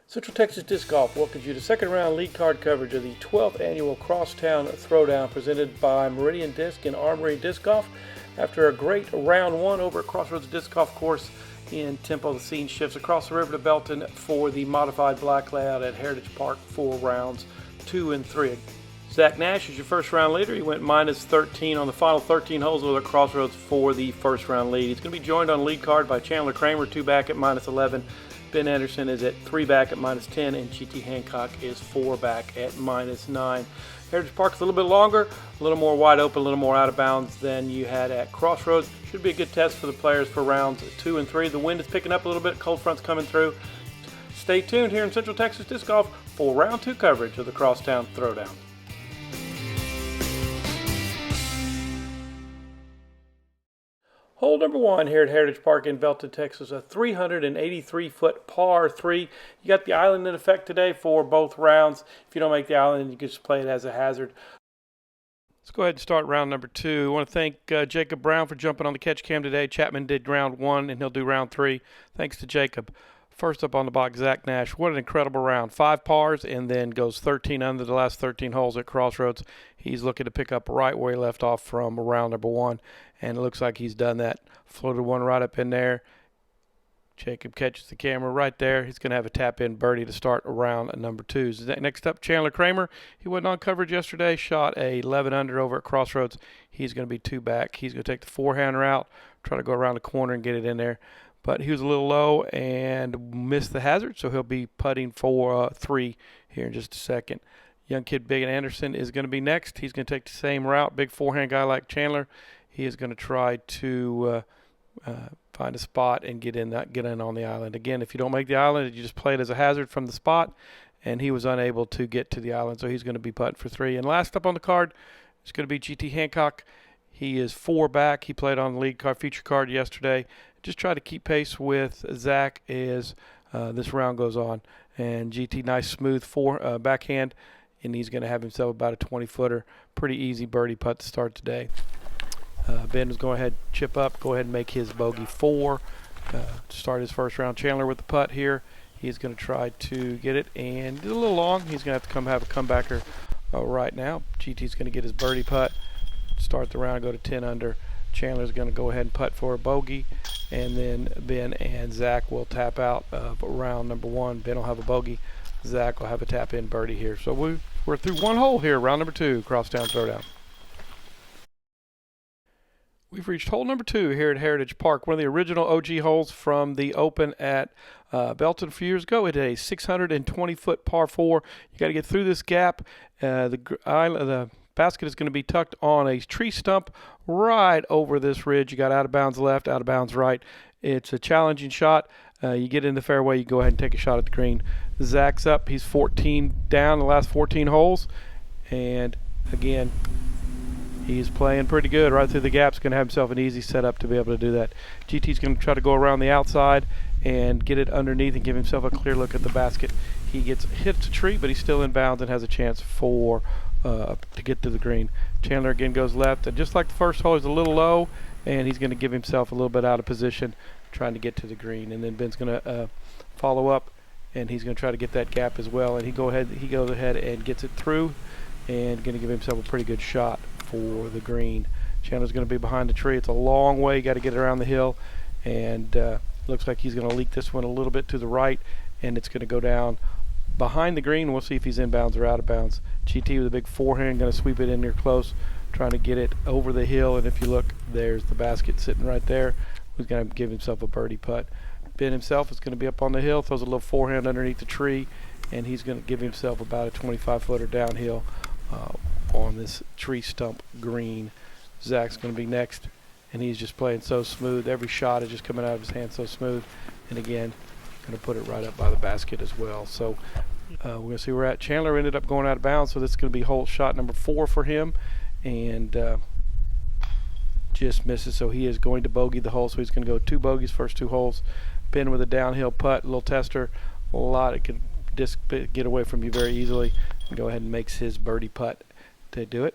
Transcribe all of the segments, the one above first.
Central Texas Disc Golf welcomes you to second round lead card coverage of the 12th annual Crosstown Throwdown presented by Meridian Disc and Armory Disc Golf. After a great round one over at Crossroads Disc Golf Course in Temple, the scene shifts across the river to Belton for the modified black layout at Heritage Park for rounds 2 and 3. Zach Nash is your first round leader. He went minus 13 on the final 13 holes over at Crossroads for the first round lead. He's going to be joined on the lead card by Chandler Kramer, 2 back at minus 11. Ben Anderson is at 3 back at minus 10, and GT Hancock is 4 back at minus 9. Heritage Park's a little bit longer, a little more wide open, a little more out of bounds than you had at Crossroads. Should be a good test for the players for rounds 2 and 3. The wind is picking up a little bit, cold front's coming through. Stay tuned here in Central Texas Disc Golf for round 2 coverage of the Crosstown Throwdown. Hole number 1 here at Heritage Park in Belton, Texas, a 383-foot par 3. You got the island in effect today for both rounds. If you don't make the island, you can just play it as a hazard. Let's go ahead and start round number 2. I want to thank Jacob Brown for jumping on the catch cam today. Chapman did round 1, and he'll do round 3. Thanks to Jacob. First up on the box, Zach Nash. What an incredible round. 5 pars and then goes 13 under the last 13 holes at Crossroads. He's looking to pick up right where he left off from round number 1. And it looks like he's done that. Floated one right up in there. Jacob catches the camera right there. He's going to have a tap-in birdie to start round number 2. Next up, Chandler Kramer. He wasn't on coverage yesterday. Shot a 11 under over at Crossroads. He's going to be 2 back. He's going to take the forehand route, try to go around the corner and get it in there. But he was a little low and missed the hazard, so he'll be putting for 3 here in just a second. Young kid Big Anderson is going to be next. He's going to take the same route. Big forehand guy like Chandler. He is going to try to find a spot and get in on the island. Again, if you don't make the island, you just play it as a hazard from the spot, and he was unable to get to the island, so he's going to be putting for 3. And last up on the card is going to be GT Hancock. He is 4 back. He played on the lead card, feature card yesterday. Just try to keep pace with Zach as this round goes on. And GT, nice smooth backhand, and he's going to have himself about a 20-footer. Pretty easy birdie putt to start today. Ben was going ahead, chip up, go ahead and make his bogey 4 to start his first round. Chandler with the putt here. He's going to try to get it, and it's a little long. He's going to have a comebacker right now. GT's going to get his birdie putt, start the round, go to 10 under. Chandler's going to go ahead and putt for a bogey, and then Ben and Zach will tap out of round number 1. Ben will have a bogey. Zach will have a tap-in birdie here. So we're through 1 hole here, round number 2, Crosstown Throwdown. We've reached hole number 2 here at Heritage Park, one of the original OG holes from the Open at Belton a few years ago. It is a 620-foot par 4. You got to get through this gap. The basket is going to be tucked on a tree stump right over this ridge. You got out of bounds left, out of bounds right. It's a challenging shot. You get in the fairway, you go ahead and take a shot at the green. Zach's up. He's 14 down the last 14 holes. And again, he's playing pretty good right through the gaps. Going to have himself an easy setup to be able to do that. GT's going to try to go around the outside and get it underneath and give himself a clear look at the basket. He hits a tree, but he's still in bounds and has a chance to get to the green. Chandler again goes left, and just like the first hole, he's a little low, and he's going to give himself a little bit out of position trying to get to the green. And then Ben's going to follow up, and he's going to try to get that gap as well. And he goes ahead and gets it through, and going to give himself a pretty good shot for the green. Chandler's going to be behind the tree. It's a long way. You got to get around the hill, and looks like he's going to leak this one a little bit to the right, and it's going to go down behind the green. We'll see if he's in bounds or out of bounds. GT with a big forehand, going to sweep it in there close, trying to get it over the hill. And if you look, there's the basket sitting right there. He's going to give himself a birdie putt. Ben himself is going to be up on the hill, throws a little forehand underneath the tree, and he's going to give himself about a 25-footer downhill on this tree stump green. Zach's going to be next, and he's just playing so smooth. Every shot is just coming out of his hand so smooth. And again, going to put it right up by the basket as well. So we're going to see where we're at. Chandler ended up going out of bounds, so this is going to be hole shot number 4 for him, and just misses. So he is going to bogey the hole. So he's going to go 2 bogeys first 2 holes. Ben with a downhill putt, a little tester, a lot. It can just get away from you very easily, and go ahead and makes his birdie putt to do it.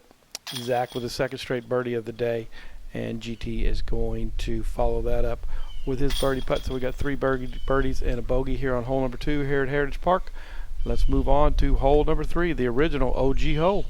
Zach with a second straight birdie of the day, and GT is going to follow that up with his birdie putt. So we got 3 birdies and a bogey here on hole number 2 here at Heritage Park. Let's move on to hole number 3, the original OG hole.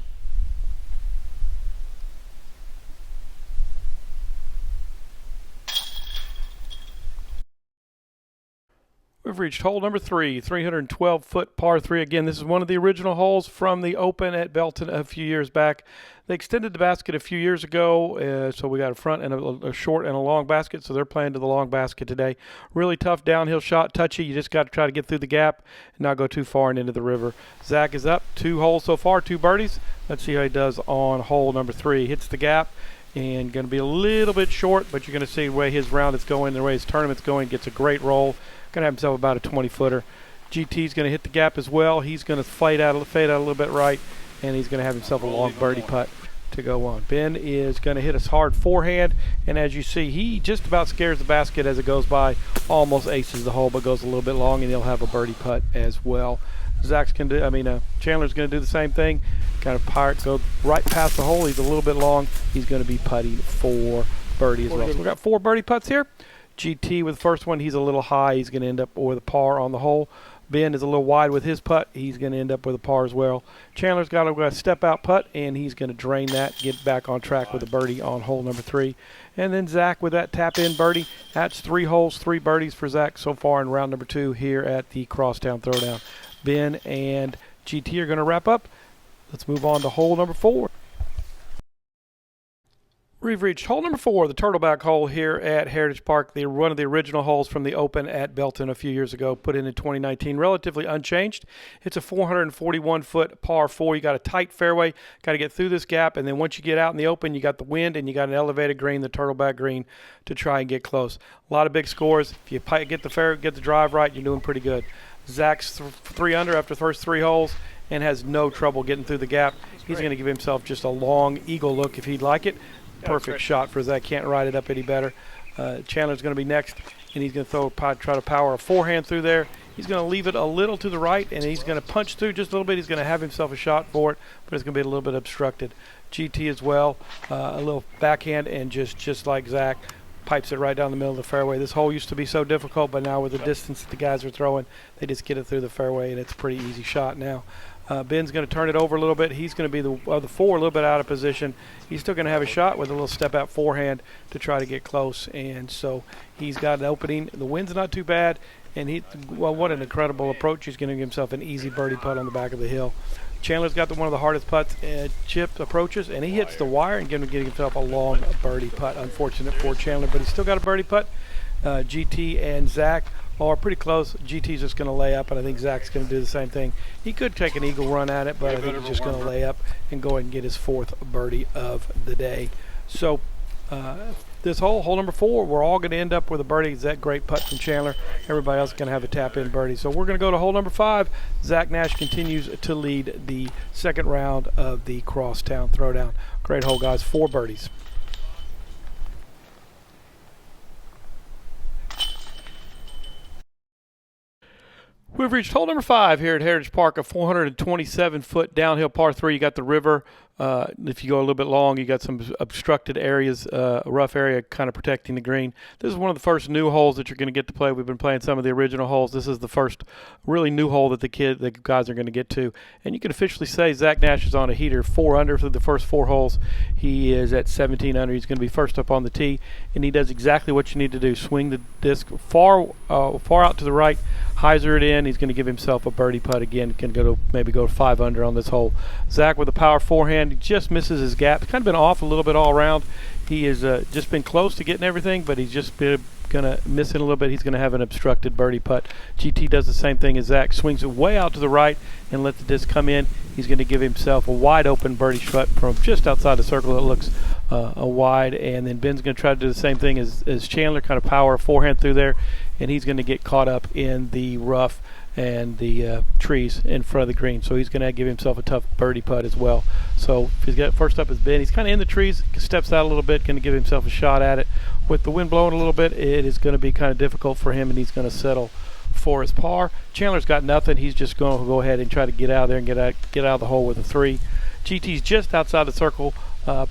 We've reached hole number 3, 312-foot par 3. Again, this is one of the original holes from the Open at Belton a few years back. They extended the basket a few years ago, so we got a front and a short and a long basket, so they're playing to the long basket today. Really tough downhill shot, touchy. You just got to try to get through the gap and not go too far and into the river. Zach is up, 2 holes so far, 2 birdies. Let's see how he does on hole number 3. Hits the gap and going to be a little bit short, but you're going to see the way his round is going, the way his tournament's going. Gets a great roll. Going to have himself about a 20-footer. GT's going to hit the gap as well. He's going to fade out a little bit right, and he's going to have himself a long birdie putt to go on. Ben is going to hit a hard forehand, and as you see, he just about scares the basket as it goes by. Almost aces the hole, but goes a little bit long, and he'll have a birdie putt as well. Chandler's going to do the same thing. Kind of go right past the hole. He's a little bit long. He's going to be putting for birdie as well. So we've got 4 birdie putts here. GT with the first one, he's a little high. He's going to end up with a par on the hole. Ben is a little wide with his putt. He's going to end up with a par as well. Chandler's got a step out putt, and he's going to drain that, get back on track with a birdie on hole number 3. And then Zach with that tap in birdie. That's 3 holes, 3 birdies for Zach so far in round number 2 here at the Crosstown Throwdown. Ben and GT are going to wrap up. Let's move on to hole number 4. We've reached hole number 4, the Turtleback hole here at Heritage Park. One of the original holes from the Open at Belton a few years ago, put in 2019, relatively unchanged. It's a 441-foot par 4. You got a tight fairway, got to get through this gap, and then once you get out in the open, you got the wind and you got an elevated green, the Turtleback green, to try and get close. A lot of big scores. If you get the drive right, you're doing pretty good. Zach's 3 under after the first 3 holes and has no trouble getting through the gap. He's going to give himself just a long eagle look if he'd like it. Perfect shot for Zach. Can't ride it up any better. Chandler's going to be next, and he's going to try to power a forehand through there. He's going to leave it a little to the right, and he's going to punch through just a little bit. He's going to have himself a shot for it, but it's going to be a little bit obstructed. GT as well, a little backhand, and just like Zach, pipes it right down the middle of the fairway. This hole used to be so difficult, but now with the distance that the guys are throwing, they just get it through the fairway, and it's a pretty easy shot now. Ben's going to turn it over a little bit. He's going to be the 4 a little bit out of position. He's still going to have a shot with a little step out forehand to try to get close, and so he's got an opening. The wind's not too bad, and what an incredible approach. He's going to give himself an easy birdie putt on the back of the hill. Chandler's got one of the hardest putts, chip approaches, and he hits the wire and getting himself a long birdie putt. Unfortunate for Chandler, but he's still got a birdie putt. GT and Zach are pretty close. GT's just going to lay up, and I think Zach's going to do the same thing. He could take an eagle run at it, but I think he's just going to lay up and go ahead and get his 4th birdie of the day. So this hole number 4, we're all going to end up with a birdie. That great putt from Chandler. Everybody else is going to have a tap-in birdie. So we're going to go to hole number 5. Zach Nash continues to lead the 2nd round of the Crosstown Throwdown. Great hole, guys. 4 birdies. We've reached hole number 5 here at Heritage Park, a 427-foot downhill par 3. You got the river. If you go a little bit long, you got some obstructed areas, a rough area kind of protecting the green. This is one of the first new holes that you're going to get to play. We've been playing some of the original holes. This is the first really new hole that the guys are going to get to. And you can officially say Zach Nash is on a heater, 4 under for the first 4 holes. He is at 17 under. He's going to be first up on the tee, and he does exactly what you need to do. Swing the disc far out to the right, hyzer it in. He's going to give himself a birdie putt again. Can maybe go 5 under on this hole. Zach with a power forehand. He just misses his gap. Kind of been off a little bit all around. He has just been close to getting everything, but he's just been going to miss it a little bit. He's going to have an obstructed birdie putt. GT does the same thing as Zach. Swings it way out to the right and lets the disc come in. He's going to give himself a wide open birdie putt from just outside the circle. It looks a wide, and then Ben's going to try to do the same thing as Chandler, kind of power a forehand through there, and he's going to get caught up in the rough and the trees in front of the green. So he's going to give himself a tough birdie putt as well. So he's got first up is Ben. He's kind of in the trees, steps out a little bit, going to give himself a shot at it. With the wind blowing a little bit, it is going to be kind of difficult for him, and he's going to settle for his par. Chandler's got nothing. He's just going to go ahead and try to get out there and get out of the hole with a 3. GT's just outside the circle,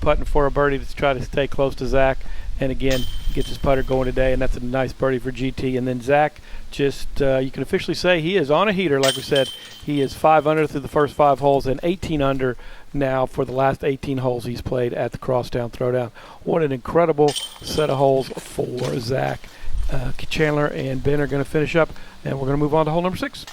putting for a birdie to try to stay close to Zach. and again gets his putter going today, and that's a nice birdie for GT. And then Zach, just you can officially say he is on a heater. Like we said, he is 5 under through the first 5 holes and 18 under now for the last 18 holes he's played at the Crosstown Throwdown. What an incredible set of holes for Zach. Chandler and Ben are going to finish up, and we're going to move on to hole number 6.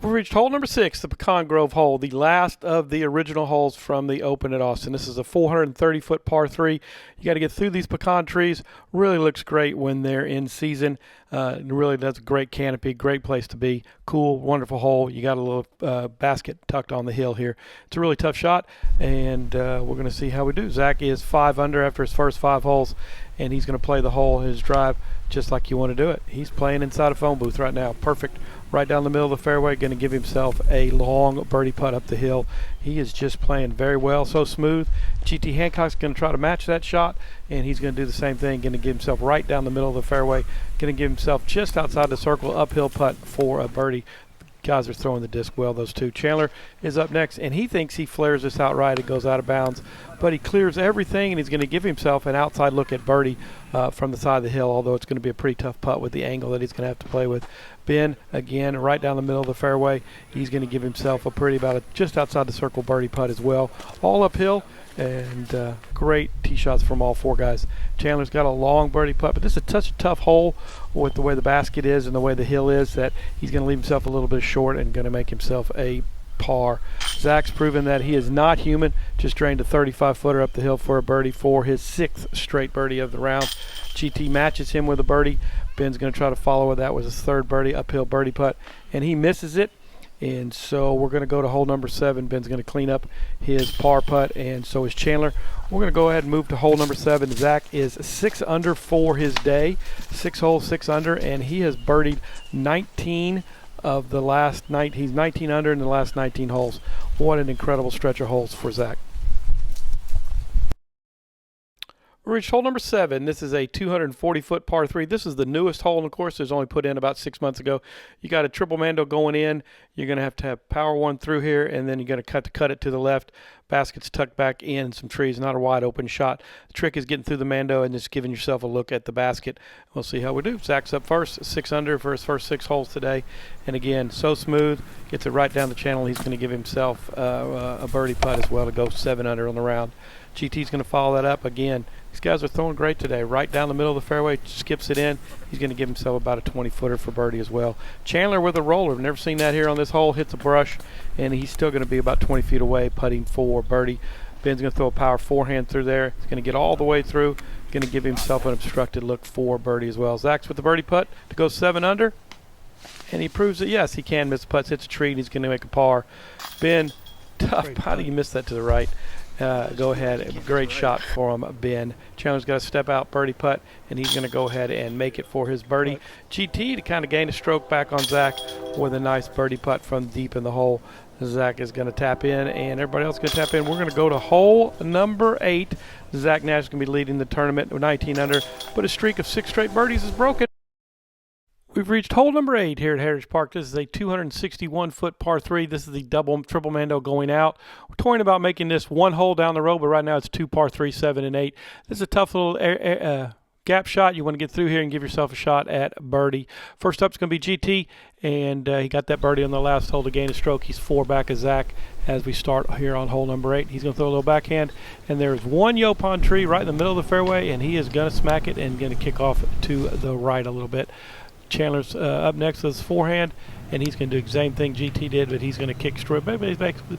We reached hole number 6, the Pecan Grove hole, the last of the original holes from the Open at Austin. This is a 430-foot par 3. You got to get through these pecan trees. Really looks great when they're in season. It really does a great canopy, great place to be. Cool, wonderful hole. You got a little basket tucked on the hill here. It's a really tough shot, and we're going to see how we do. Zach is 5 under after his first 5 holes, and he's going to play the hole, his drive, just like you want to do it. He's playing inside a phone booth right now. Perfect. Right down the middle of the fairway, going to give himself a long birdie putt up the hill. He is just playing very well, so smooth. GT Hancock's going to try to match that shot, and he's going to do the same thing, going to give himself right down the middle of the fairway, going to give himself just outside the circle, uphill putt for a birdie. Guys are throwing the disc well, those two. Chandler is up next, and he thinks he flares this out right. It goes out of bounds, but he clears everything, and he's going to give himself an outside look at birdie from the side of the hill, although it's going to be a pretty tough putt with the angle that he's going to have to play with. Ben, again, right down the middle of the fairway. He's going to give himself a pretty, just outside the circle birdie putt as well. All uphill, and great tee shots from all 4 guys. Chandler's got a long birdie putt, but this is such a tough hole with the way the basket is and the way the hill is that he's going to leave himself a little bit short and going to make himself a par. Zach's proven that he is not human. Just drained a 35-footer up the hill for a birdie for his 6th straight birdie of the round. GT matches him with a birdie. Ben's going to try to follow it. That was his 3rd birdie, uphill birdie putt, and he misses it. And so we're going to go to hole number 7. Ben's going to clean up his par putt, and so is Chandler. We're going to go ahead and move to hole number 7. Zach is 6 under for his day. 6 holes, 6 under, and he has birdied 19 of the last night. He's 19 under in the last 19 holes. What an incredible stretch of holes for Zach. We reached hole number 7. This is a 240-foot par 3. This is the newest hole in the course. It was only put in about 6 months ago. You got a triple mando going in. You're going to have power one through here, and then you're going to cut it to the left. Basket's tucked back in some trees, not a wide open shot. The trick is getting through the mando and just giving yourself a look at the basket. We'll see how we do. Zach's up first, 6 under for his first 6 holes today. And again, so smooth, gets it right down the channel. He's going to give himself a birdie putt as well to go 7 under on the round. GT's going to follow that up again. These guys are throwing great today. Right down the middle of the fairway, skips it in. He's going to give himself about a 20-footer for birdie as well. Chandler with a roller. Never seen that here on this hole. Hits a brush, and he's still going to be about 20 feet away, putting for birdie. Ben's going to throw a power forehand through there. He's going to get all the way through. Going to give himself an obstructed look for birdie as well. Zach's with the birdie putt to go 7 under, and he proves that, yes, he can miss putts. Hits a tree, and he's going to make a par. Ben, tough. How do you miss that to the right? Go ahead, great shot for him, Ben. Chandler's got to step out, birdie putt, and he's going to go ahead and make it for his birdie. GT to kind of gain a stroke back on Zach with a nice birdie putt from deep in the hole. Zach is going to tap in, and everybody else is going to tap in. We're going to go to hole number 8. Zach Nash is going to be leading the tournament with 19 under, but a streak of 6 straight birdies is broken. We've reached hole number 8 here at Heritage Park. This is a 261-foot par 3. This is the triple mando going out. We're toying about making this 1 hole down the road, but right now it's 2 par 3, 7, and 8. This is a tough little gap shot. You want to get through here and give yourself a shot at birdie. First up is going to be GT, and he got that birdie on the last hole to gain a stroke. He's 4 back of Zach as we start here on hole number 8. He's going to throw a little backhand, and there's one Yopon tree right in the middle of the fairway, and he is going to smack it and going to kick off to the right a little bit. Chandler's up next with his forehand, and he's going to do the same thing GT did, but he's going to kick straight,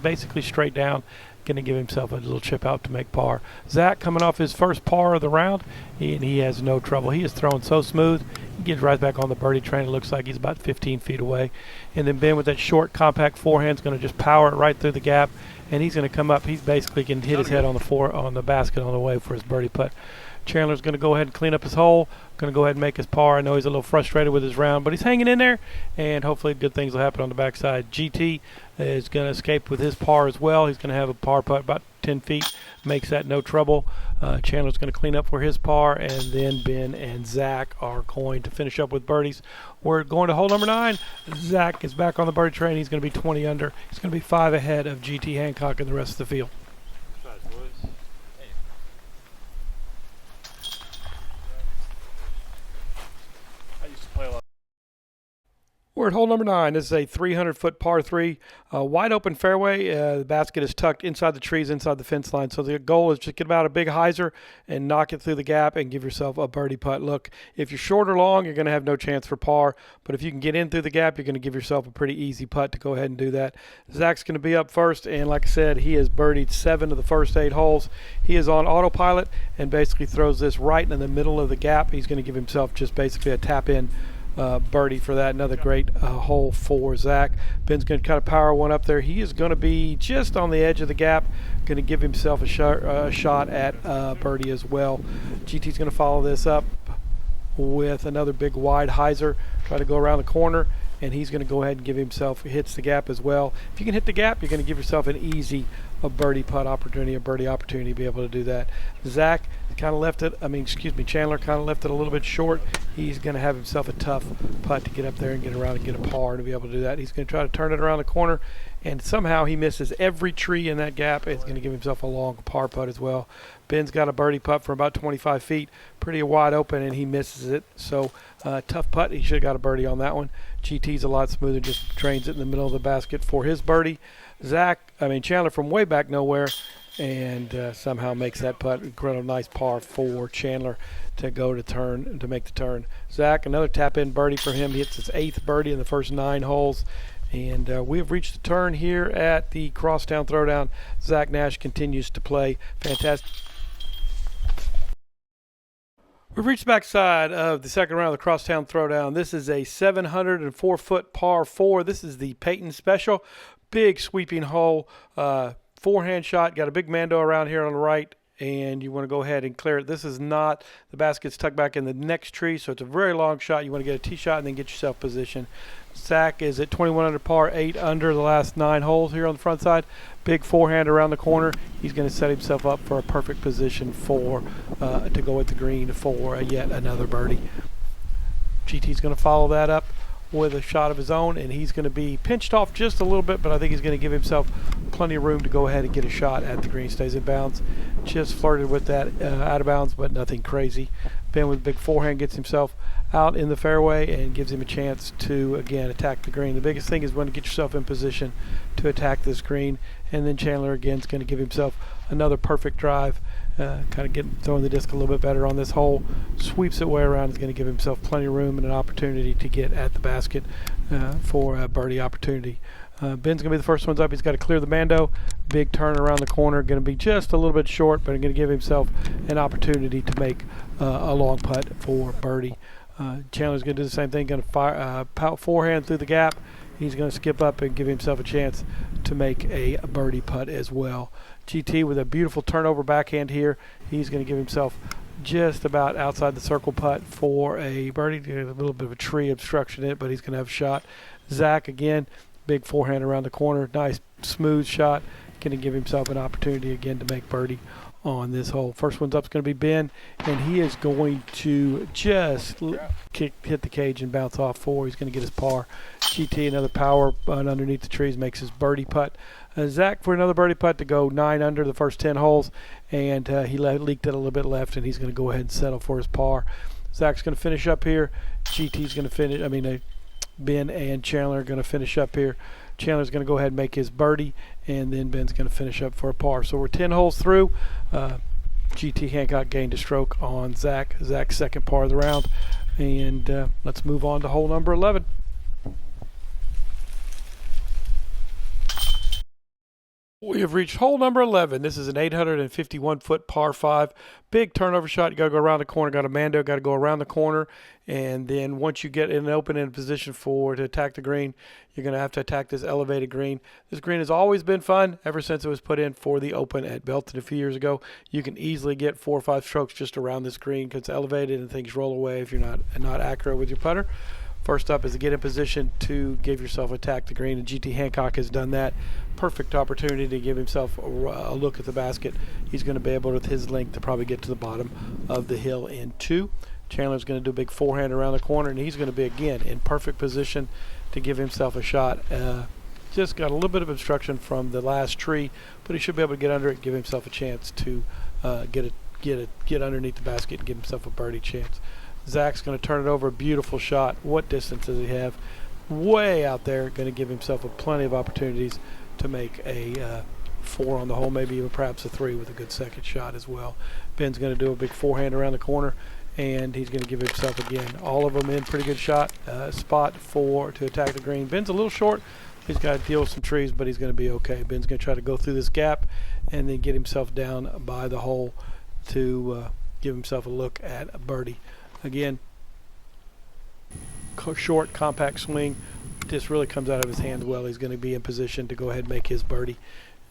basically straight down, going to give himself a little chip out to make par. Zach coming off his first par of the round, and he has no trouble. He is throwing so smooth. He gets right back on the birdie train. It looks like he's about 15 feet away. And then Ben with that short, compact forehand is going to just power it right through the gap, and he's going to come up. He's basically going to hit his head on the basket on the way for his birdie putt. Chandler's going to go ahead and clean up his hole. Going to go ahead and make his par. I know he's a little frustrated with his round, but he's hanging in there, and hopefully good things will happen on the backside. GT is going to escape with his par as well. He's going to have a par putt about 10 feet, makes that no trouble. Chandler's going to clean up for his par, and then Ben and Zach are going to finish up with birdies. We're going to hole number 9. Zach is back on the birdie train. He's going to be 20 under. He's going to be 5 ahead of GT Hancock and the rest of the field. We're at hole number 9. This is a 300-foot par 3, wide open fairway. The basket is tucked inside the trees, inside the fence line. So the goal is just get about a big hyzer and knock it through the gap and give yourself a birdie putt. Look, if you're short or long, you're going to have no chance for par. But if you can get in through the gap, you're going to give yourself a pretty easy putt to go ahead and do that. Zach's going to be up first, and like I said, he has birdied 7 of the first 8 holes. He is on autopilot and basically throws this right in the middle of the gap. He's going to give himself just basically a tap-in birdie for that. Another great hole for Zach. Ben's going to kind of power one up there. He is going to be just on the edge of the gap, going to give himself a shot at birdie as well. GT's going to follow this up with another big wide hyzer, try to go around the corner, and he's going to go ahead and give himself, hits the gap as well. If you can hit the gap, you're going to give yourself an easy birdie putt opportunity, a birdie opportunity to be able to do that. Zach kind of left it, Chandler kind of left it a little bit short. He's going to have himself a tough putt to get up there and get around and get a par to be able to do that. He's going to try to turn it around the corner, and somehow he misses every tree in that gap. It's going to give himself a long par putt as well. Ben's got a birdie putt from about 25 feet, pretty wide open, and he misses it. So tough putt. He should have got a birdie on that one. GT's a lot smoother, just drains it in the middle of the basket for his birdie. Chandler from way back nowhere, and somehow makes that putt. Incredible nice par for Chandler to make the turn. Zach, another tap-in birdie for him. He hits his 8th birdie in the first 9 holes. And we have reached the turn here at the Crosstown Throwdown. Zach Nash continues to play fantastic. We've reached the backside of the second round of the Crosstown Throwdown. This is a 704-foot par 4. This is the Peyton Special. Big sweeping hole, forehand shot. Got a big Mando around here on the right, and you want to go ahead and clear it. This is not, the basket's tucked back in the next tree, so it's a very long shot. You want to get a tee shot and then get yourself positioned. Zach is at 21 under par, 8 under the last 9 holes here on the front side. Big forehand around the corner. He's going to set himself up for a perfect position for to go at the green for yet another birdie. GT's going to follow that up with a shot of his own, and he's going to be pinched off just a little bit, but I think he's going to give himself plenty of room to go ahead and get a shot at the green. Stays in bounds. Just flirted with that out of bounds, but nothing crazy. Ben with a big forehand gets himself out in the fairway and gives him a chance to again attack the green. The biggest thing is when to get yourself in position to attack this green, and then Chandler again is going to give himself another perfect drive, kind of throwing the disc a little bit better on this hole. Sweeps it way around. Is going to give himself plenty of room and an opportunity to get at the basket for a birdie opportunity. Ben's going to be the first ones up. He's got to clear the Mando. Big turn around the corner. Going to be just a little bit short, but going to give himself an opportunity to make a long putt for birdie. Chandler's going to do the same thing. Going to fire forehand through the gap. He's going to skip up and give himself a chance to make a birdie putt as well. GT with a beautiful turnover backhand here. He's going to give himself just about outside the circle putt for a birdie. A little bit of a tree obstruction in it, but he's going to have a shot. Zach again, big forehand around the corner. Nice smooth shot. Going to give himself an opportunity again to make birdie on this hole. First one's up is going to be Ben, and he is going to just hit the cage and bounce off 4. He's going to get his par. GT, another power underneath the trees, makes his birdie putt. Zach for another birdie putt to go 9 under the first 10 holes, and he leaked it a little bit left, and he's going to go ahead and settle for his par. Zach's going to finish up here. GT's going to finish. Ben and Chandler are going to finish up here. Chandler's going to go ahead and make his birdie, and then Ben's going to finish up for a par. So we're 10 holes through. GT Hancock gained a stroke on Zach. Zach's second par of the round. And let's move on to hole number 11. We have reached hole number 11. This is an 851-foot par 5. Big turnover shot. You got to go around the corner. Got a Mando. Got to go around the corner. And then once you get in an open in position to attack the green, you're going to have to attack this elevated green. This green has always been fun ever since it was put in for the Open at Belton a few years ago. You can easily get 4 or 5 strokes just around this green because it's elevated and things roll away if you're not accurate with your putter. First up is to get in position to give yourself attack the green, and GT Hancock has done that. Perfect opportunity to give himself a look at the basket. He's going to be able, with his length, to probably get to the bottom of the hill in 2. Chandler's going to do a big forehand around the corner, and he's going to be, again, in perfect position to give himself a shot. Just got a little bit of obstruction from the last tree, but he should be able to get under it, give himself a chance to get underneath the basket and give himself a birdie chance. Zach's going to turn it over. A beautiful shot. What distance does he have? Way out there. Going to give himself plenty of opportunities to make a 4 on the hole, maybe even perhaps a 3 with a good second shot as well. Ben's going to do a big forehand around the corner, and he's going to give himself, again, all of them in pretty good spot to attack the green. Ben's a little short. He's got to deal with some trees, but he's going to be okay. Ben's going to try to go through this gap and then get himself down by the hole to give himself a look at a birdie. Again, short, compact swing. Just really comes out of his hand well. He's going to be in position to go ahead and make his birdie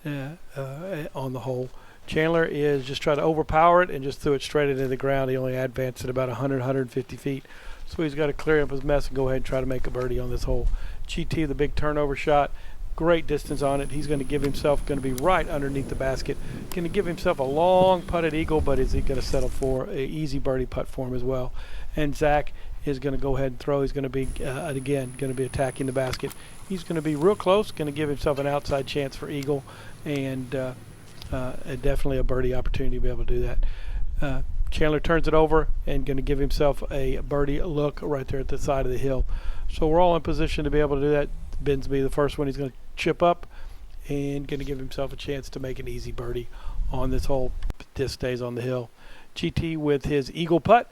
on the hole. Chandler is just trying to overpower it and just threw it straight into the ground. He only advanced it about 100, 150 feet. So he's got to clear up his mess and go ahead and try to make a birdie on this hole. GT, the big turnover shot. Great distance on it. He's going to give himself, going to be right underneath the basket. Going to give himself a long putted eagle, but is he going to settle for an easy birdie putt for him as well? And Zach is going to go ahead and throw. He's going to be, again, going to be attacking the basket. He's going to be real close, going to give himself an outside chance for eagle, and definitely a birdie opportunity to be able to do that. Chandler turns it over and going to give himself a birdie look right there at the side of the hill. So we're all in position to be able to do that. Ben's be the first one. He's going to chip up and going to give himself a chance to make an easy birdie on this hole. This stays on the hill. GT with his eagle putt,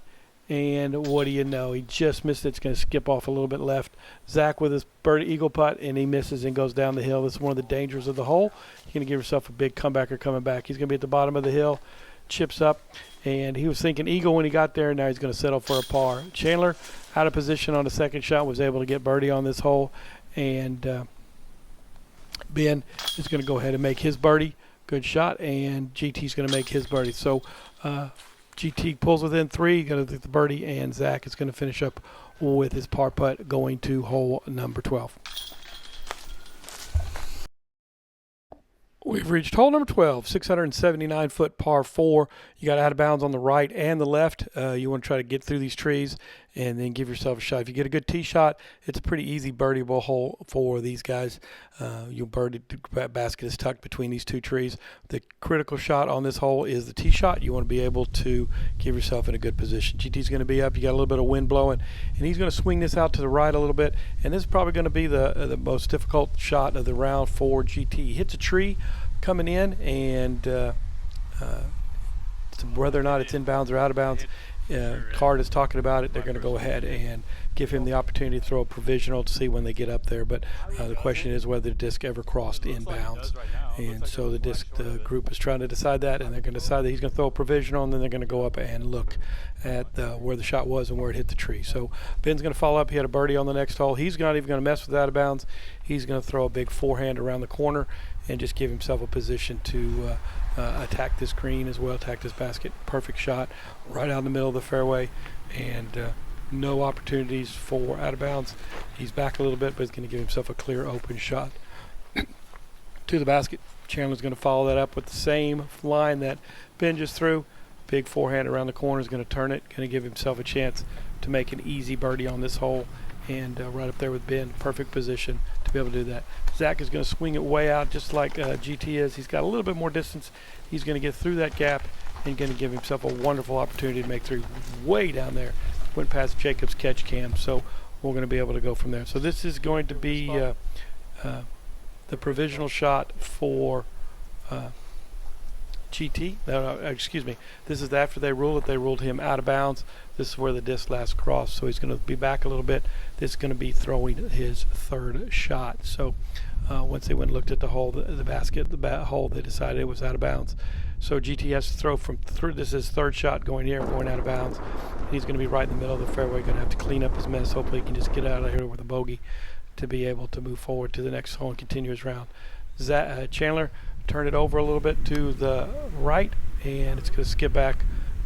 and what do you know? He just missed it. It's going to skip off a little bit left. Zach with his birdie eagle putt, and he misses and goes down the hill. This is one of the dangers of the hole. He's going to give himself a big comebacker coming back. He's going to be at the bottom of the hill, chips up, and he was thinking eagle when he got there. Now he's going to settle for a par. Chandler out of position on the second shot, was able to get birdie on this hole, and Ben is going to go ahead and make his birdie. Good shot, and GT's going to make his birdie. So GT pulls within 3, going to do the birdie, and Zach is going to finish up with his par putt going to hole number 12. We've reached hole number 12, 679-foot par 4. You got out of bounds on the right and the left. You want to try to get through these trees and then give yourself a shot. If you get a good tee shot, it's a pretty easy birdieable hole for these guys. Your birdie basket is tucked between these 2 trees. The critical shot on this hole is the tee shot. You want to be able to give yourself in a good position. GT's going to be up. You got a little bit of wind blowing, and he's going to swing this out to the right a little bit. And this is probably going to be the most difficult shot of the round for GT. He hits a tree coming in, and whether or not it's in bounds or out of bounds, Card is talking about it. They're going to go ahead and give him the opportunity to throw a provisional to see when they get up there. But the question is whether the disc ever crossed in bounds. And so the group is trying to decide that, and they're going to decide that he's going to throw a provisional, and then they're going to go up and look at where the shot was and where it hit the tree. So Ben's going to follow up. He had a birdie on the next hole. He's not even going to mess with out of bounds. He's going to throw a big forehand around the corner and just give himself a position to attack this green as well, attack this basket. Perfect shot right out in the middle of the fairway, and no opportunities for out of bounds. He's back a little bit, but he's going to give himself a clear open shot to the basket. Chandler's going to follow that up with the same line that Ben just threw. Big forehand around the corner is going to turn it, going to give himself a chance to make an easy birdie on this hole, and right up there with Ben, perfect position to be able to do that. Zach is going to swing it way out just like GT is. He's got a little bit more distance. He's going to get through that gap and going to give himself a wonderful opportunity to make 3 way down there. Went past Jacob's catch cam, so we're going to be able to go from there. So this is going to be the provisional shot for GT. Excuse me. This is after they ruled it. They ruled him out of bounds. This is where the disc last crossed, so he's going to be back a little bit. This is going to be throwing his 3rd shot. So once they went and looked at the hole, the basket, the hole, they decided it was out of bounds. So GT has to throw from through. This is his 3rd shot going here, going out of bounds. He's going to be right in the middle of the fairway. Going to have to clean up his mess. Hopefully he can just get out of here with a bogey to be able to move forward to the next hole and continue his round. Chandler turn it over a little bit to the right, and it's going to skip back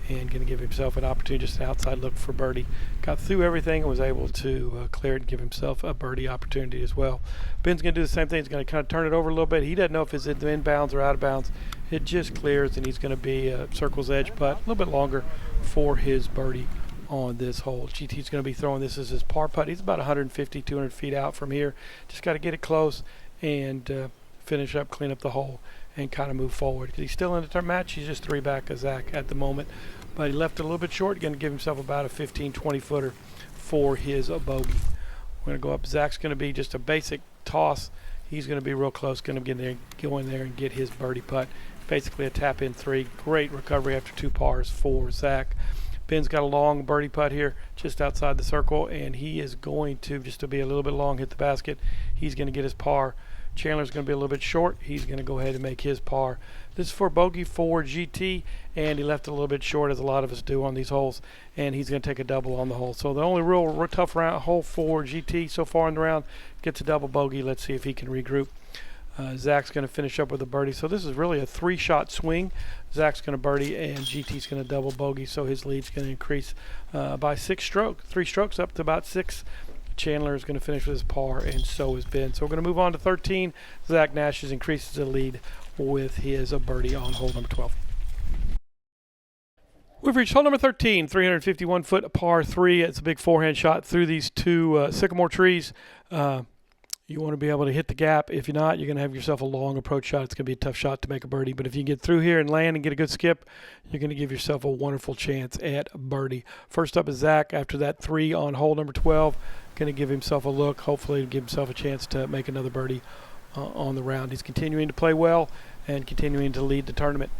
and going to give himself an opportunity, just an outside look for birdie. Got through everything and was able to clear it and give himself a birdie opportunity as well. Ben's going to do the same thing. He's going to kind of turn it over a little bit. He doesn't know if it's in bounds or out of bounds. It just clears, and he's going to be a circle's edge putt, a little bit longer for his birdie on this hole. GT's going to be throwing this as his par putt. He's about 150, 200 feet out from here. Just got to get it close and finish up, clean up the hole, and kind of move forward. Because he's still in the match. He's just 3 back of Zach at the moment. But he left it a little bit short. Going to give himself about a 15, 20 footer for his bogey. We're going to go up. Zach's going to be just a basic toss. He's going to be real close. Going to go in there and get his birdie putt. Basically a tap in 3. Great recovery after 2 pars for Zach. Ben's got a long birdie putt here just outside the circle, and he is going to, just to be a little bit long, hit the basket. He's going to get his par. Chandler's going to be a little bit short. He's going to go ahead and make his par. This is for bogey for GT, and he left it a little bit short, as a lot of us do on these holes, and he's going to take a double on the hole. So the only real tough hole for GT so far in the round gets a double bogey. Let's see if he can regroup. Zach's going to finish up with a birdie. So this is really a 3-shot swing. Zach's going to birdie, and GT's going to double bogey, so his lead's going to increase by 6 strokes, 3 strokes up to about 6. Chandler is going to finish with his par, and so is Ben. So we're going to move on to 13. Zach Nash increases the lead with his birdie on hole number 12. We've reached hole number 13, 351-foot par 3. It's a big forehand shot through these 2 sycamore trees. You want to be able to hit the gap. If you're not, you're going to have yourself a long approach shot. It's going to be a tough shot to make a birdie. But if you get through here and land and get a good skip, you're going to give yourself a wonderful chance at birdie. First up is Zach after that 3 on hole number 12. Going to give himself a look, hopefully to give himself a chance to make another birdie on the round. He's continuing to play well and continuing to lead the tournament.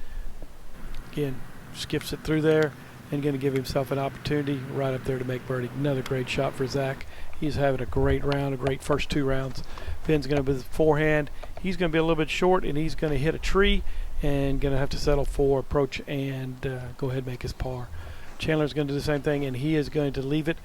Again, skips it through there and going to give himself an opportunity right up there to make birdie. Another great shot for Zach. He's having a great round, a great first 2 rounds. Ben's going to be the forehand. He's going to be a little bit short, and he's going to hit a tree and going to have to settle for approach and go ahead and make his par. Chandler's going to do the same thing, and he is going to leave it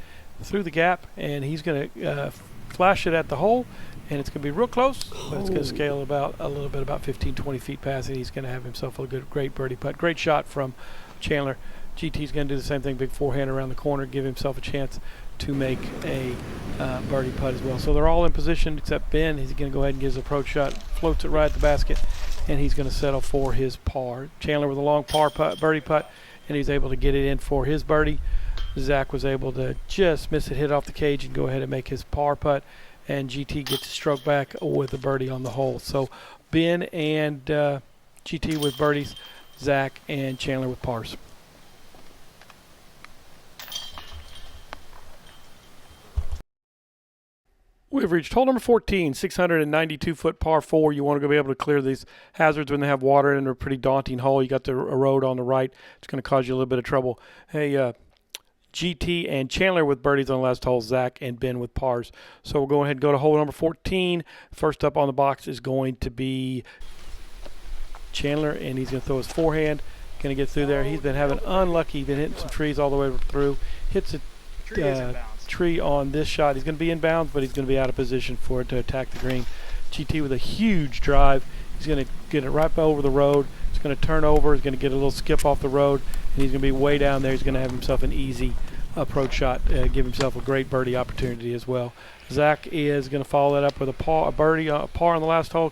through the gap, and he's going to flash it at the hole, and it's going to be real close, but it's going to scale about a little bit, about 15, 20 feet past it. He's going to have himself a great birdie putt. Great shot from Chandler. GT's going to do the same thing, big forehand around the corner, give himself a chance to make a birdie putt as well. So they're all in position except Ben. He's going to go ahead and give his approach shot, floats it right at the basket, and he's going to settle for his par. Chandler with a long par putt, birdie putt, and he's able to get it in for his birdie. Zach was able to just miss it, hit off the cage, and go ahead and make his par putt, and GT gets a stroke back with a birdie on the hole. So Ben and GT with birdies, Zach and Chandler with pars. We've reached hole number 14, 692-foot par 4. You want to be able to clear these hazards when they have water, and they're a pretty daunting hole. You got the road on the right. It's going to cause you a little bit of trouble. Hey, GT and Chandler with birdies on the last hole, Zach and Ben with pars. So we'll go ahead and go to hole number 14. First up on the box is going to be Chandler, and he's going to throw his forehand. Going to get through there. He's been having unlucky. He's been hitting some trees all the way through. Hits a tree on this shot. He's going to be in bounds, but he's going to be out of position for it to attack the green. GT with a huge drive. He's going to get it right over the road. It's going to turn over. He's going to get a little skip off the road, and he's going to be way down there. He's going to have himself an easy approach shot, give himself a great birdie opportunity as well. Zach is going to follow that up with a par on the last hole,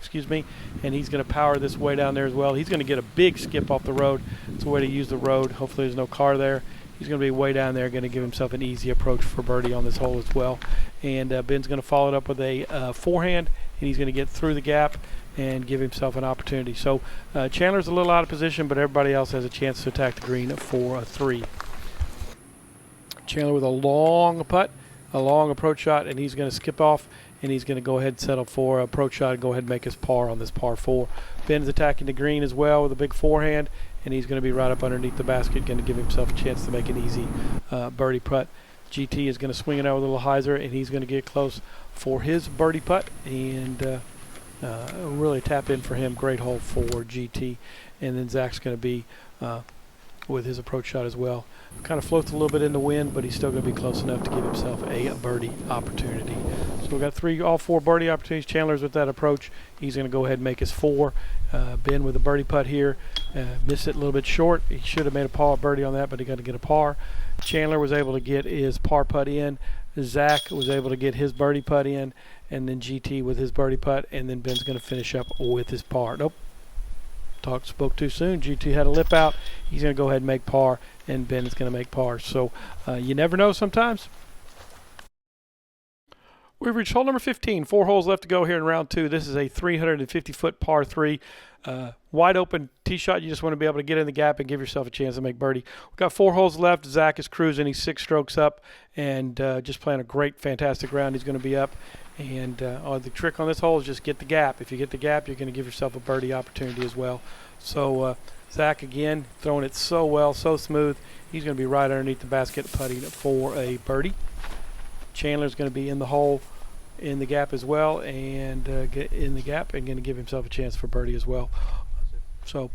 and he's going to power this way down there as well. He's going to get a big skip off the road. It's a way to use the road. Hopefully there's no car there. He's going to be way down there, going to give himself an easy approach for birdie on this hole as well. And Ben's going to follow it up with a forehand, and he's going to get through the gap and give himself an opportunity. So Chandler's a little out of position, but everybody else has a chance to attack the green for a 3. Chandler with a long putt, a long approach shot, and he's going to skip off, and he's going to go ahead and settle for an approach shot and go ahead and make his par on this par 4. Ben's attacking the green as well with a big forehand, and he's going to be right up underneath the basket, going to give himself a chance to make an easy birdie putt. GT is going to swing it out with a little hyzer, and he's going to get close for his birdie putt, and really tap in for him. Great hole for GT. And then Zach's going to be with his approach shot as well. Kind of floats a little bit in the wind, but he's still going to be close enough to give himself a birdie opportunity. So we've got all four birdie opportunities. Chandler's with that approach. He's going to go ahead and make his 4. Ben with a birdie putt here. Missed it a little bit short. He should have made a par birdie on that, but he got to get a par. Chandler was able to get his par putt in. Zach was able to get his birdie putt in, and then GT with his birdie putt, and then Ben's going to finish up with his par. Nope. Spoke too soon. GT had a lip out. He's going to go ahead and make par, and Ben is going to make par. So you never know sometimes. We've reached hole number 15. 4 holes left to go here in round 2. This is a 350-foot par 3. Wide open tee shot. You just want to be able to get in the gap and give yourself a chance to make birdie. We've got 4 holes left. Zach is cruising. He's 6 strokes up and just playing a great, fantastic round. He's going to be up. And the trick on this hole is just get the gap. If you get the gap, you're going to give yourself a birdie opportunity as well. So Zach, again, throwing it so well, so smooth. He's going to be right underneath the basket putting for a birdie. Chandler's going to be in the hole, in the gap as well, and get in the gap and going to give himself a chance for birdie as well. So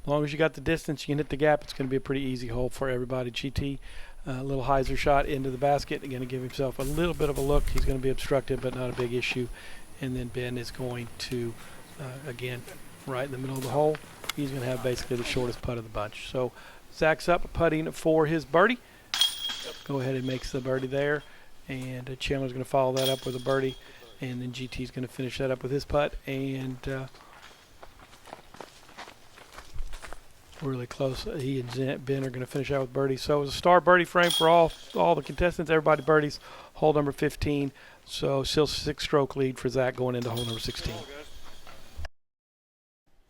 as long as you got the distance, you can hit the gap. It's going to be a pretty easy hole for everybody. GT, a little hyzer shot into the basket. Going to give himself a little bit of a look. He's going to be obstructed, but not a big issue. And then Ben is going to, again, right in the middle of the hole. He's going to have basically the shortest putt of the bunch. So Zach's up putting for his birdie. Go ahead and makes the birdie there. And Chandler's going to follow that up with a birdie. And then GT's going to finish that up with his putt. And really close. He and Ben are going to finish out with birdie. So it was a star birdie frame for all the contestants. Everybody birdies. Hole number 15. So still 6-stroke lead for Zach going into hole number 16.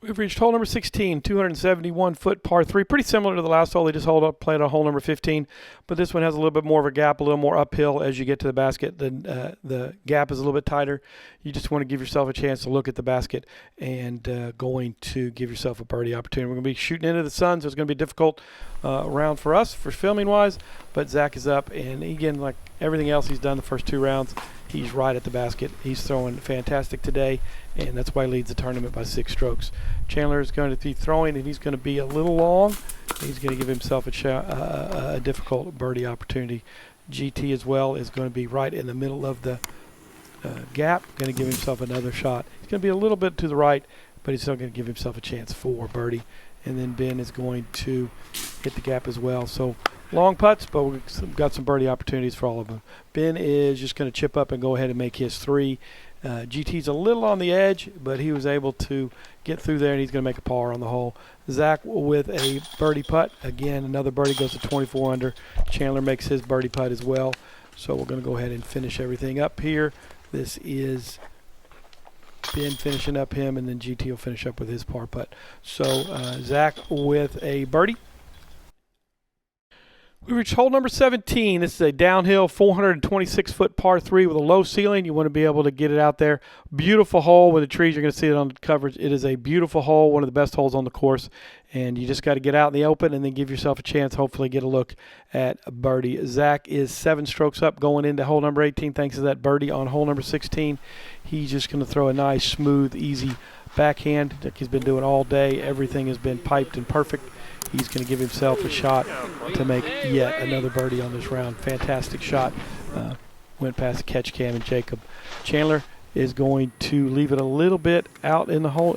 We've reached hole number 16, 271-foot par 3. Pretty similar to the last hole. They just played on hole number 15, but this one has a little bit more of a gap, a little more uphill as you get to the basket. The gap is a little bit tighter. You just want to give yourself a chance to look at the basket and going to give yourself a birdie opportunity. We're going to be shooting into the sun, so it's going to be a difficult round for us for filming-wise, but Zach is up, and again, like everything else he's done the first 2 rounds, he's right at the basket. He's throwing fantastic today, and that's why he leads the tournament by 6 strokes. Chandler is going to be throwing, and he's going to be a little long. He's going to give himself a difficult birdie opportunity. GT as well is going to be right in the middle of the gap, going to give himself another shot. He's going to be a little bit to the right, but he's still going to give himself a chance for birdie. And then Ben is going to hit the gap as well. So long putts, but we've got some birdie opportunities for all of them. Ben is just going to chip up and go ahead and make his 3. GT's a little on the edge, but he was able to get through there, and he's going to make a par on the hole. Zach with a birdie putt. Again, another birdie, goes to 24 under. Chandler makes his birdie putt as well. So we're going to go ahead and finish everything up here. This is Ben finishing up him, and then GT will finish up with his par putt. So Zach with a birdie. We reached hole number 17. This is a downhill 426-foot par 3 with a low ceiling. You want to be able to get it out there. Beautiful hole with the trees. You're going to see it on the coverage. It is a beautiful hole, one of the best holes on the course. And you just got to get out in the open and then give yourself a chance, hopefully get a look at a birdie. Zach is 7 strokes up going into hole number 18 thanks to that birdie on hole number 16. He's just going to throw a nice, smooth, easy backhand like he's been doing all day. Everything has been piped and perfect. He's going to give himself a shot to make yet another birdie on this round. Fantastic shot. Went past catch cam and Jacob. Chandler is going to leave it a little bit out in the hole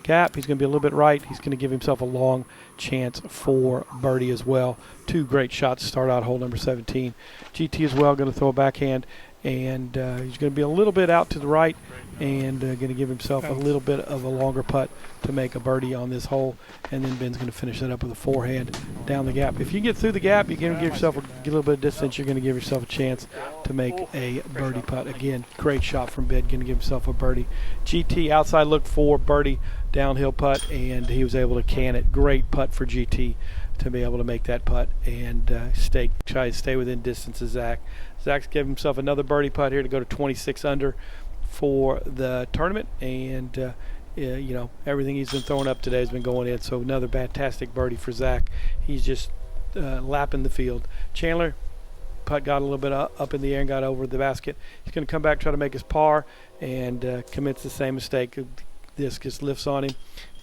gap. He's going to be a little bit right. He's going to give himself a long chance for birdie as well. 2 great shots to start out hole number 17. GT as well going to throw a backhand, and he's going to be a little bit out to the right and going to give himself a little bit of a longer putt to make a birdie on this hole. And then Ben's going to finish that up with a forehand down the gap. If you get through the gap, you're going to give yourself a little bit of distance. You're going to give yourself a chance to make a birdie putt. Again, great shot from Ben, going to give himself a birdie. GT outside look for birdie, downhill putt, and he was able to can it. Great putt for GT to be able to make that putt and try to stay within distance of Zach. Zach's giving himself another birdie putt here to go to 26 under for the tournament, and you know, everything he's been throwing up today has been going in. So another fantastic birdie for Zach. He's just lapping the field. Chandler, putt got a little bit up in the air and got over the basket. He's going to come back, try to make his par, and commits the same mistake. This just lifts on him.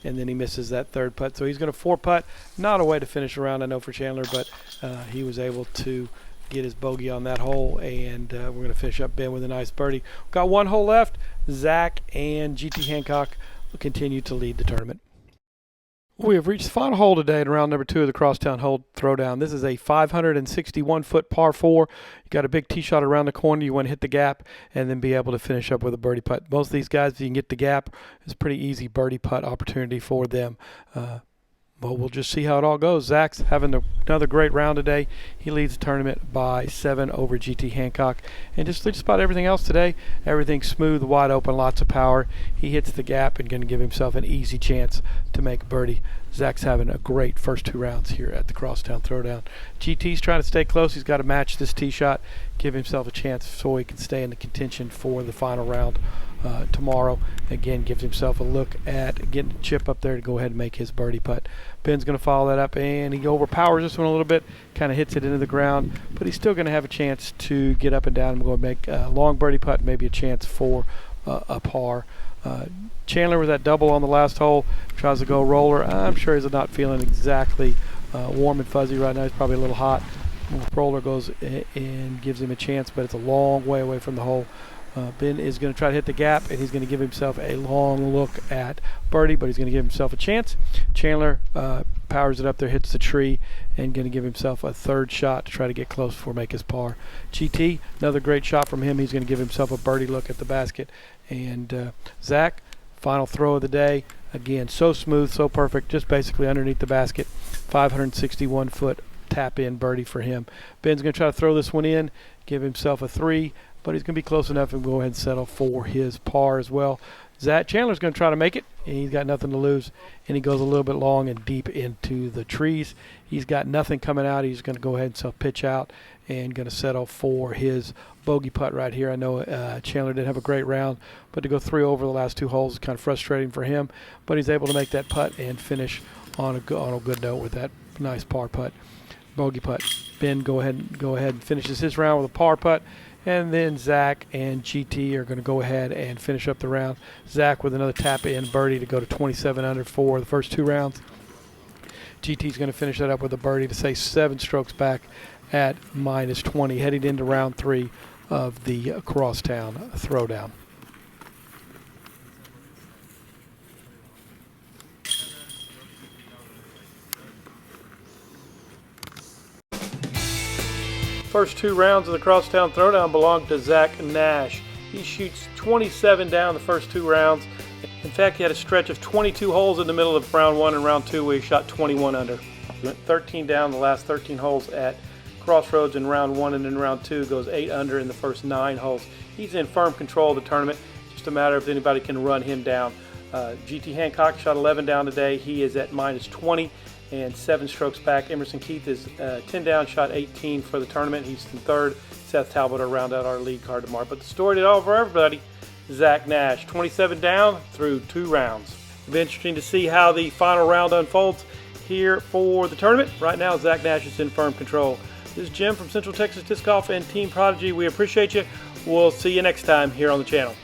and then he misses that third putt. So he's going to 4-putt. Not a way to finish around, I know, for Chandler, but he was able to get his bogey on that hole, and we're going to finish up Ben with a nice birdie. Got one hole left. Zach and GT Hancock will continue to lead the tournament. We have reached the final hole today in round number 2 of the Crosstown hole throwdown. This is a 561-foot par 4. You got a big tee shot around the corner. You want to hit the gap and then be able to finish up with a birdie putt. Most of these guys, if you can get the gap, it's a pretty easy birdie putt opportunity for them. Well, we'll just see how it all goes. Zach's having another great round today. He leads the tournament by 7 over GT Hancock. And just about everything else today, everything's smooth, wide open, lots of power. He hits the gap and going to give himself an easy chance to make birdie. Zach's having a great first 2 rounds here at the Crosstown Throwdown. GT's trying to stay close. He's got to match this tee shot, give himself a chance so he can stay in the contention for the final round tomorrow. Again, gives himself a look at getting a chip up there to go ahead and make his birdie putt. Ben's going to follow that up, and he overpowers this one a little bit, kind of hits it into the ground, but he's still going to have a chance to get up and down and go and make a long birdie putt, maybe a chance for a par. Chandler with that double on the last hole, tries to go roller. I'm sure he's not feeling exactly warm and fuzzy right now. He's probably a little hot. Roller goes and gives him a chance, but it's a long way away from the hole. Ben is going to try to hit the gap, and he's going to give himself a long look at birdie, but he's going to give himself a chance. Chandler powers it up there, hits the tree, and going to give himself a third shot to try to get close before make his par. GT, another great shot from him. He's going to give himself a birdie look at the basket. And Zach, final throw of the day. Again, so smooth, so perfect, just basically underneath the basket. 561-foot tap-in birdie for him. Ben's going to try to throw this one in, give himself a 3, but he's going to be close enough and go ahead and settle for his par as well. Zach Chandler's going to try to make it, and he's got nothing to lose, and he goes a little bit long and deep into the trees. He's got nothing coming out. He's going to go ahead and self-pitch out and going to settle for his bogey putt right here. I know Chandler didn't have a great round, but to go 3 over the last 2 holes is kind of frustrating for him, but he's able to make that putt and finish on a good note with that nice par putt, bogey putt. Ben go ahead and finishes his round with a par putt. And then Zach and GT are going to go ahead and finish up the round. Zach with another tap-in birdie to go to 27 under for the first 2 rounds. GT's going to finish that up with a birdie to say 7 strokes back at -20, heading into round 3 of the Crosstown Throwdown. First 2 rounds of the Crosstown Throwdown belong to Zach Nash. He shoots 27 down the first 2 rounds. In fact, he had a stretch of 22 holes in the middle of round 1 and round 2 where he shot 21 under. He went 13 down the last 13 holes at Crossroads in round 1, and in round 2 goes 8 under in the first 9 holes. He's in firm control of the tournament. Just a matter of if anybody can run him down. GT Hancock shot 11 down today. He is at -20. And 7 strokes back. Emerson Keith is 10 down, shot 18 for the tournament. He's in 3rd. Seth Talbot will round out our lead card tomorrow. But the story did all for everybody. Zach Nash, 27 down through 2 rounds. It'll be interesting to see how the final round unfolds here for the tournament. Right now, Zach Nash is in firm control. This is Jim from Central Texas Disc Golf and Team Prodigy. We appreciate you. We'll see you next time here on the channel.